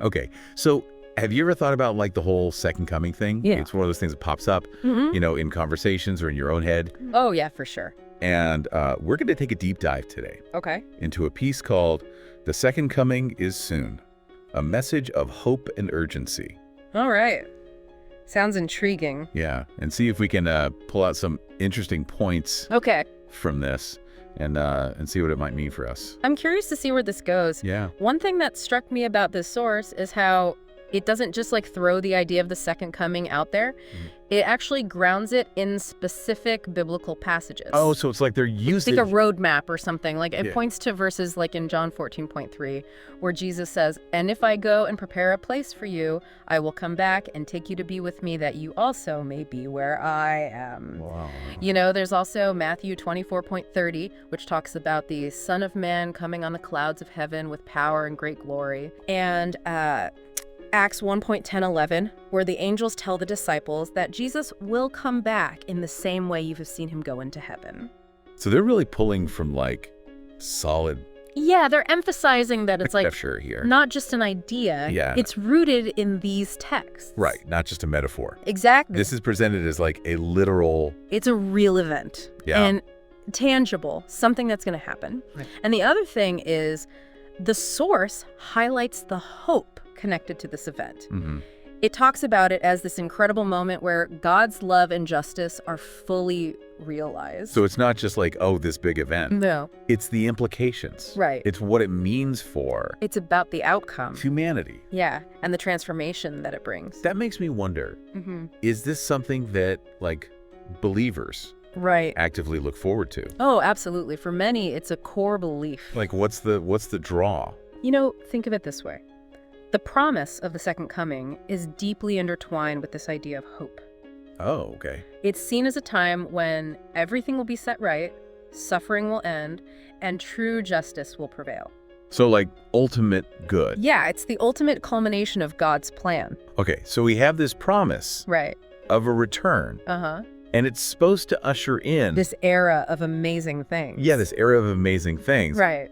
Okay. So have you ever thought about like the whole second coming thing? Yeah. It's one of those things that pops up, in conversations or in your own head. Oh, yeah, for sure. And we're going to take a deep dive today Okay. into a piece called The Second Coming is Soon, a message of hope and urgency. All right. Sounds intriguing. Yeah. And see if we can pull out some interesting points Okay. from this and see what it might mean for us. I'm curious to see where this goes. Yeah. One thing that struck me about this source is how it doesn't just like throw the idea of the second coming out there. It actually grounds it in specific biblical passages. Oh, so it's like they're using It's like a roadmap or something. Like it Yeah. points to verses like in John 14:3, where Jesus says, "And if I go and prepare a place for you, I will come back and take you to be with me, that you also may be where I am." Wow. There's also Matthew 24:30, which talks about the Son of Man coming on the clouds of heaven with power and great glory. And Acts 1:10-11, where the angels tell the disciples that Jesus will come back in the same way you have seen him go into heaven. So they're really pulling from like solid Yeah, they're emphasizing that it's like scripture here. not just an idea. Yeah. It's rooted in these texts. Right, not just a metaphor. Exactly. This is presented as like a literal. It's a real event. Yeah. And tangible, something that's going to happen. Right. And the other thing is the source highlights the hope connected to this event. It talks about it as this incredible moment where God's love and justice are fully realized. So it's not just like, oh, this big event. No. It's the implications. Right. It's what it means for It's about the outcome. humanity. Yeah, and the transformation that it brings. That makes me wonder, is this something that like believers Right. actively look forward to? Oh, absolutely. For many, it's a core belief. Like what's the draw? Think of it this way. The promise of the second coming is deeply intertwined with this idea of hope. Oh, okay. It's seen as a time when everything will be set right, suffering will end, and true justice will prevail. So like ultimate good. Yeah, it's the ultimate culmination of God's plan. Okay, so we have this promise Right. of a return, Uh-huh. and it's supposed to usher in This era of amazing things. yeah, this era of amazing things. Right.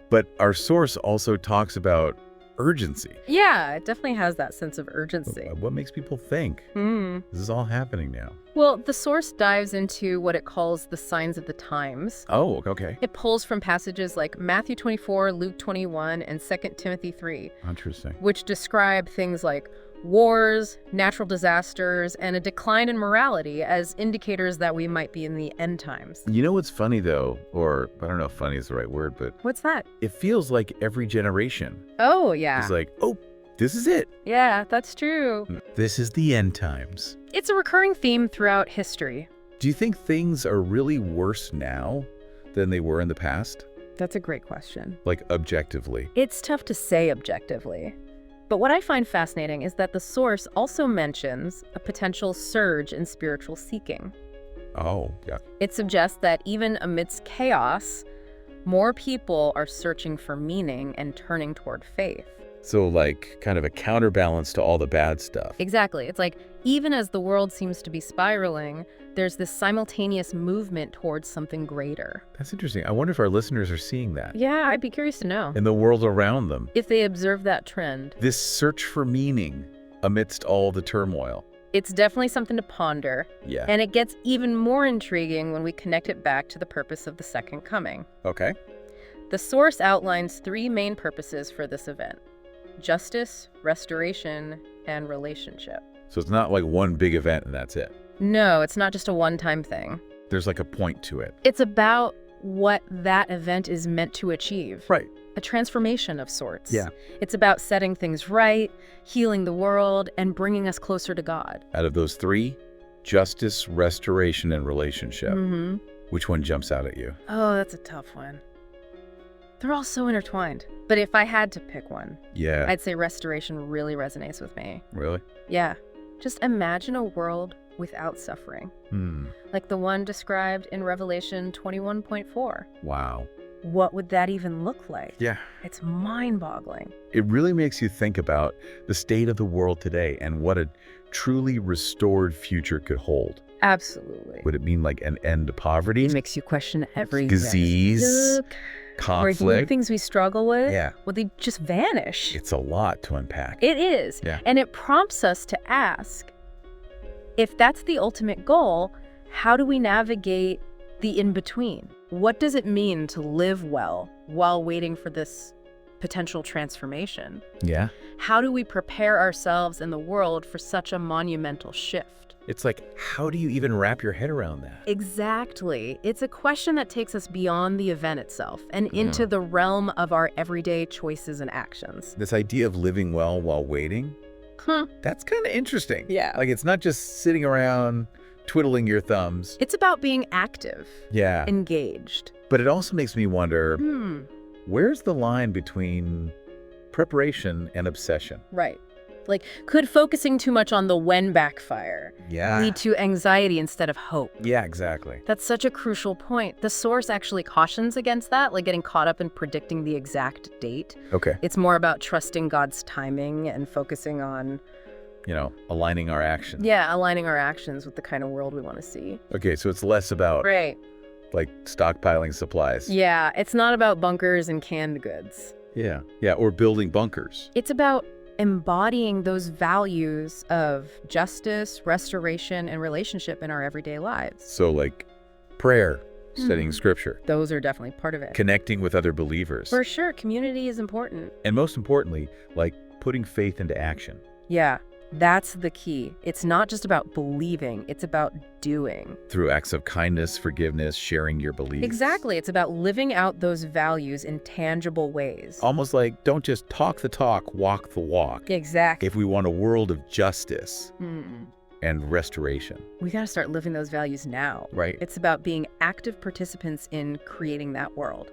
But our source also talks about urgency. Yeah, it definitely has that sense of urgency. What makes people think this is all happening now? Well, the source dives into what it calls the signs of the times. Oh, okay. It pulls from passages like Matthew 24, Luke 21, and 2 Timothy 3, Interesting. which describe things like wars, natural disasters, and a decline in morality as indicators that we might be in the end times. You know what's funny though, or I don't know if funny is the right word, but What's that? it feels like every generation Oh, yeah. is like, oh, this is it. Yeah, that's true. This is the end times. It's a recurring theme throughout history. Do you think things are really worse now than they were in the past? That's a great question. Like objectively? It's tough to say objectively. But what I find fascinating is that the source also mentions a potential surge in spiritual seeking. Oh, yeah. It suggests that even amidst chaos, more people are searching for meaning and turning toward faith. So like kind of a counterbalance to all the bad stuff. Exactly. It's like even as the world seems to be spiraling, there's this simultaneous movement towards something greater. That's interesting. I wonder if our listeners are seeing that Yeah, I'd be curious to know in the world around them. if they observe that trend. This search for meaning amidst all the turmoil. It's definitely something to ponder, Yeah. and it gets even more intriguing when we connect it back to the purpose of the second coming. Okay. The source outlines 3 main purposes for this event: justice, restoration, and relationship. So it's not like one big event and that's it. No, it's not just a one-time thing. There's like a point to it. It's about what that event is meant to achieve. Right. A transformation of sorts. Yeah. It's about setting things right, healing the world, and bringing us closer to God. Out of those 3, justice, restoration, and relationship, which one jumps out at you? Oh, that's a tough one. They're all so intertwined. But if I had to pick one, Yeah. I'd say restoration really resonates with me. Really? Yeah. Just imagine a world without suffering, like the one described in Revelation 21:4. Wow. What would that even look like? Yeah. It's mind-boggling. It really makes you think about the state of the world today and what a truly restored future could hold. Absolutely. Would it mean like an end to poverty? It makes you question everything. Disease? Look, or even Conflict. things we struggle with, Yeah. well, they just vanish. It's a lot to unpack. It is. Yeah. And it prompts us to ask, if that's the ultimate goal, how do we navigate the in-between? What does it mean to live well while waiting for this potential transformation? Yeah. How do we prepare ourselves and the world for such a monumental shift? It's like, how do you even wrap your head around that? Exactly. It's a question that takes us beyond the event itself and into the realm of our everyday choices and actions. This idea of living well while waiting, that's kind of interesting. Yeah. Like, it's not just sitting around twiddling your thumbs. It's about being active, Yeah. engaged. But it also makes me wonder, Hmm. where's the line between preparation and obsession? Right. Like, could focusing too much on the when backfire Yeah. lead to anxiety instead of hope? Yeah, exactly. That's such a crucial point. The source actually cautions against that, like getting caught up in predicting the exact date. Okay. It's more about trusting God's timing and focusing on, Aligning our actions. aligning our actions with the kind of world we want to see. Okay, so it's less about, Right. like, stockpiling supplies. Yeah, it's not about bunkers and canned goods. Yeah. Yeah, or building bunkers. It's about embodying those values of justice, restoration, and relationship in our everyday lives. So, like, prayer, studying scripture, Those are definitely part of it. connecting with other believers. For sure, community is important. And most importantly, like, putting faith into action. Yeah, that's the key. It's not just about believing, it's about doing. Through acts of kindness, forgiveness, sharing your beliefs. Exactly. It's about living out those values in tangible ways. Almost like, don't just talk the talk, walk the walk. Exactly. If we want a world of justice Mm. and restoration, We got to start living those values now. right? It's about being active participants in creating that world.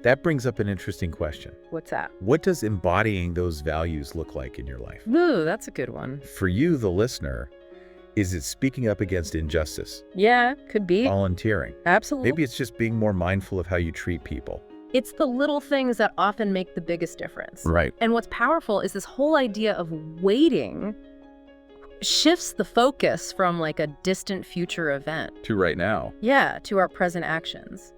That brings up an interesting question. What's that? What does embodying those values look like in your life? Ooh, that's a good one. For you, the listener, is it speaking up against injustice, Yeah, could be. volunteering? Absolutely. Maybe it's just being more mindful of how you treat people. It's the little things that often make the biggest difference. Right. And what's powerful is this whole idea of waiting shifts the focus from like a distant future event, To right now. to our present actions.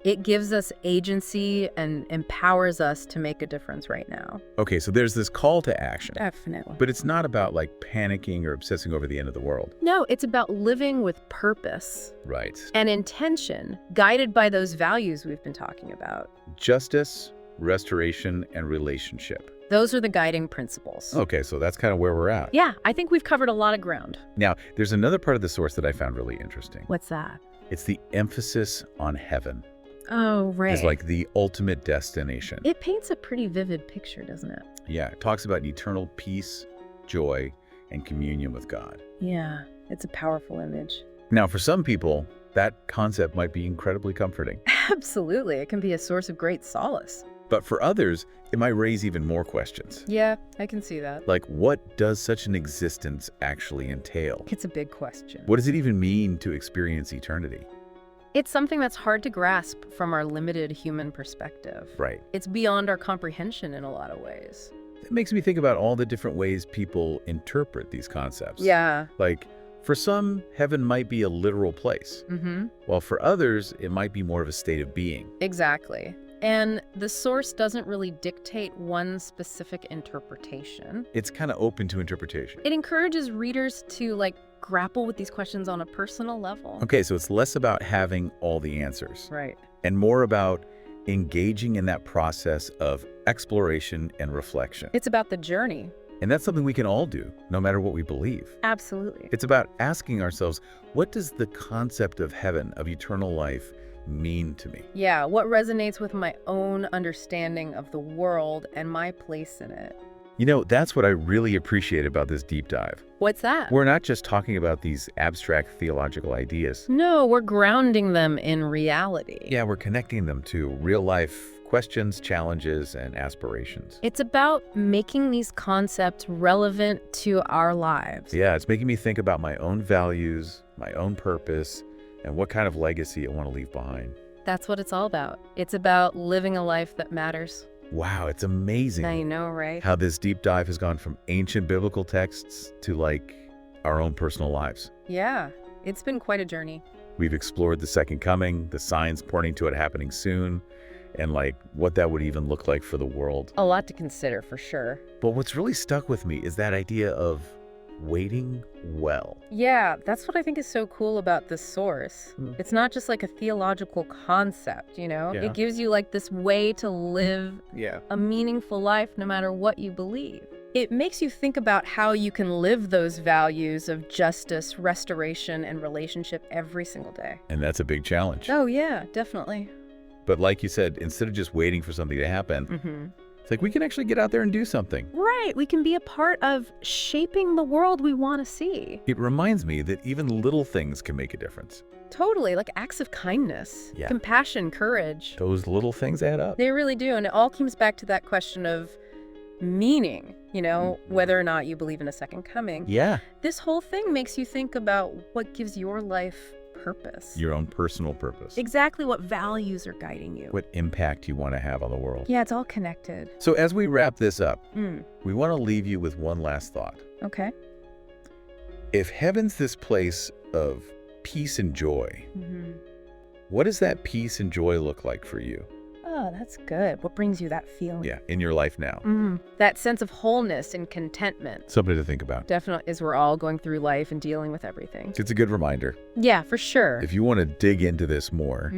It gives us agency and empowers us to make a difference right now. Okay, so there's this call to action. Definitely. But it's not about like panicking or obsessing over the end of the world. No, it's about living with purpose Right. and intention, guided by those values we've been talking about. Justice, restoration, and relationship. Those are the guiding principles. Okay, so that's kind of where we're at. Yeah, I think we've covered a lot of ground. Now, there's another part of the source that I found really interesting. What's that? It's the emphasis on heaven Oh, right. as like the ultimate destination. It paints a pretty vivid picture, doesn't it? Yeah, it talks about eternal peace, joy, and communion with God. Yeah, it's a powerful image. Now, for some people, that concept might be incredibly comforting. Absolutely. It can be a source of great solace. But for others, it might raise even more questions. Yeah, I can see that. Like, what does such an existence actually entail? It's a big question. What does it even mean to experience eternity? It's something that's hard to grasp from our limited human perspective. Right. It's beyond our comprehension in a lot of ways. It makes me think about all the different ways people interpret these concepts. Yeah. Like, for some, heaven might be a literal place, Mm-hmm. while for others, it might be more of a state of being. Exactly. And the source doesn't really dictate one specific interpretation. It's kind of open to interpretation. It encourages readers to grapple with these questions on a personal level. Okay, so it's less about having all the answers Right. and more about engaging in that process of exploration and reflection. It's about the journey. And that's something we can all do, no matter what we believe. Absolutely. It's about asking ourselves, what does the concept of heaven, of eternal life, mean to me? Yeah, what resonates with my own understanding of the world and my place in it? You know, that's what I really appreciate about this deep dive. What's that? We're not just talking about these abstract theological ideas. No, we're grounding them in reality. Yeah, we're connecting them to real life questions, challenges, and aspirations. It's about making these concepts relevant to our lives. Yeah, it's making me think about my own values, my own purpose, and what kind of legacy I want to leave behind. That's what it's all about. It's about living a life that matters. Wow, it's amazing I know, right? how this deep dive has gone from ancient biblical texts to our own personal lives. Yeah, it's been quite a journey. We've explored the second coming, the signs pointing to it happening soon, and like what that would even look like for the world. A lot to consider for sure. But what's really stuck with me is that idea of waiting well. Yeah, that's what I think is so cool about this source. It's not just like a theological concept, you know? Yeah. It gives you like this way to live Yeah. a meaningful life no matter what you believe. It makes you think about how you can live those values of justice, restoration, and relationship every single day. And that's a big challenge. Oh, yeah, definitely. But like you said, instead of just waiting for something to happen, it's like we can actually get out there and do something. Right, we can be a part of shaping the world we want to see. It reminds me that even little things can make a difference. Totally, like acts of kindness, Yeah. compassion, courage. Those little things add up. They really do, and it all comes back to that question of meaning, you know, whether or not you believe in a second coming. Yeah. This whole thing makes you think about what gives your life purpose. Your own personal purpose. Exactly what values are guiding you. What impact you want to have on the world. Yeah, it's all connected. So as we wrap this up, we want to leave you with one last thought. Okay. If heaven's this place of peace and joy, what does that peace and joy look like for you? Oh, that's good. What brings you that feeling? Yeah, in your life now. That sense of wholeness and contentment. Something to think about. Definitely, as we're all going through life and dealing with everything. It's a good reminder. Yeah, for sure. If you want to dig into this more,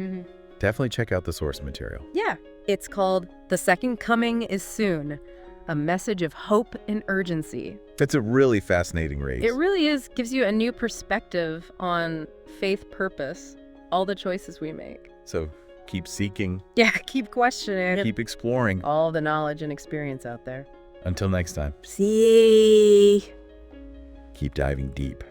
definitely check out the source material. Yeah. It's called The Second Coming is Soon, a message of hope and urgency. It's a really fascinating read. It really is, gives you a new perspective on faith purpose, all the choices we make. So keep seeking, Yeah, keep questioning. keep exploring. All the knowledge and experience out there. Until next time, See. keep diving deep.